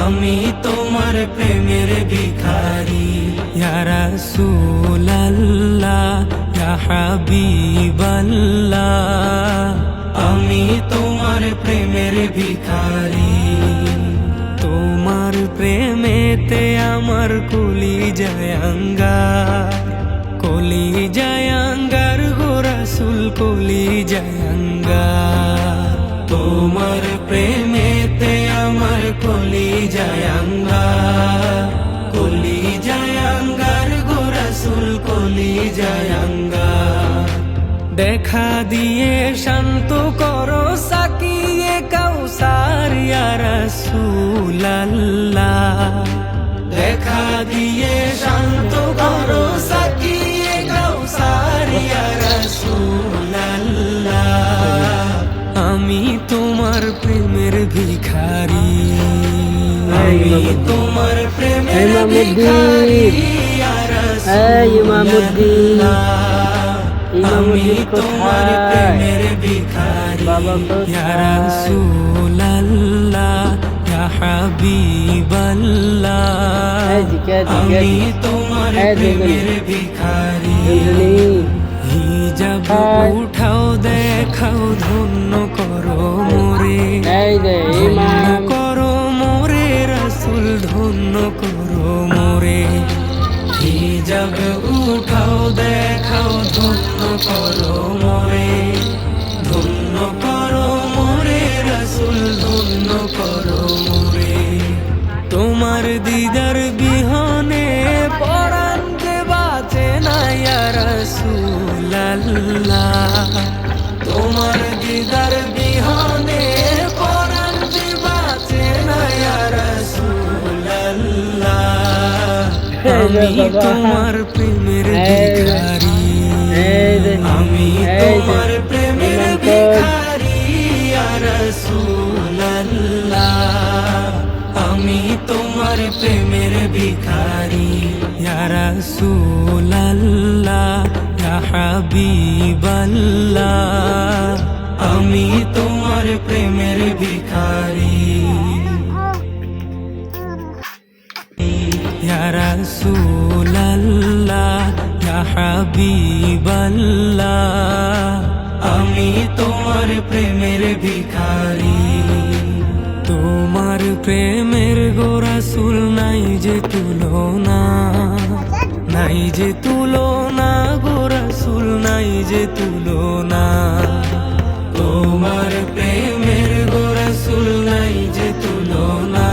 আমি তোমার প্রেমের ভিখারি। ইয়া রাসূলাল্লাহ ইয়া হাবিবাল্লাহ, আমি তোমার প্রেমের ভিখারি। তোমার প্রেমেতে আমার কলিজায় আঙ্গার, কলিজায় আঙ্গার গো রাসূল, কলিজায় আঙ্গার। তোমার প্রেমেতে আমার কলিজায় আঙ্গার, কলিজায় আঙ্গার গো রাসূল, কলিজায় আঙ্গার। দেখা দিয়ে শান্ত করো সাকিয়ে কাউসার ইয়া রাসূলাল্লাহ, দেখা দিয়ে শান্ত করো সাকিয়ে কাউসার ইয়া রাসূলাল্লাহ, আমি তোমার প্রেমের ভিখারি। আমি তোমার প্রেমের ভিখারি ইয়া রাসূলাল্লাহ, আমি তোমার প্রেমের ভিখারি। ইয়া রাসূলাল্লাহ ইয়া হাবিবাল্লাহ, আমি তোমার প্রেমের ভিখারি। হিজাব উঠাও দেখাও ধন্য করো মোরে, ধন্য করো মোরে রাসূল, ধন্য করো মোরে। হিজাব উঠাও দেখাও ধন্য করো মোরে, ধন্য করো মোরে রাসূল, ধন্য করো মোরে। তোমার দিদার বিহনে পরাণ যে বাঁচে না ইয়া রাসূলাল্লাহ, তোমার দিদার বিহনে পরাণ যে বাঁচে না ইয়া রাসূলাল্লাহ, আমি তোমার প্রেমের ভিখারি। আমি তোমার প্রেমের ভিখারি ইয়া রাসূলাল্লাহ, আমি তোমার প্রেমের ভিখারি। ইয়া রাসূলাল্লাহ ইয়া হাবিবাল্লাহ, আমি তোমার প্রেমের ভিখারি। ইয়া রাসূলাল্লাহ ইয়া হাবিবাল্লাহ, আমি তোমার প্রেমের ভিখারি। তোমার প্রেমের গো রাসূল নাই যে তুলনা, নাই যে তুলনা গো রাসূল, নাই যে তুলনা। তোমার প্রেমের গো রাসূল নাই যে তুলনা,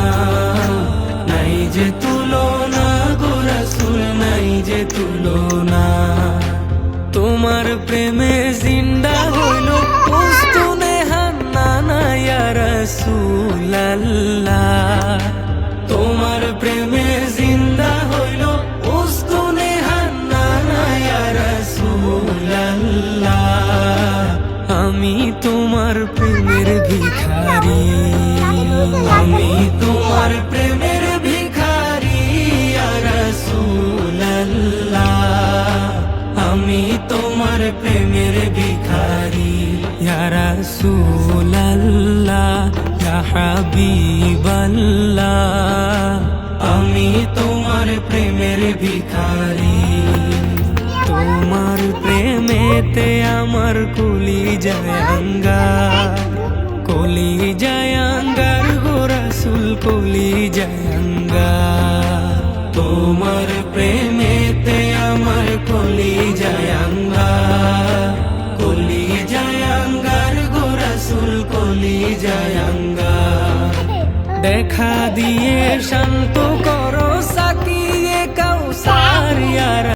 নাই যে তুলনা গো রাসূল, নাই যে তুলনা। তোমার প্রেমে জিন্দা হইল উস্তুনে হান্নানা ইয়া রাসূলাল্লাহ, তোমার প্রেমে জিন্দা হইল উস্তুনে হান্নানা ইয়া রাসূলাল্লাহ, আমি তোমার প্রেমের ভিখারি। আমি তোমার প্রেমের ভিখারি ইয়া রাসূলাল্লাহ, আমি তোমার প্রেমের ভিখারি। ইয়া রাসূলাল্লাহ ইয়া হাবিবাল্লাহ, আমি তোমার প্রেমের ভিখারি। তোমার প্রেমেতে আমার কলিজায় আঙ্গার, কলিজায় আঙ্গার গো রাসূল, কলিজায় আঙ্গার। তোমার প্রেমেতে আমার কলিজায় আঙ্গার, কলিজায় আঙ্গার গো রাসূল, কলিজায় আঙ্গার। দেখা দিয়ে শান্ত করো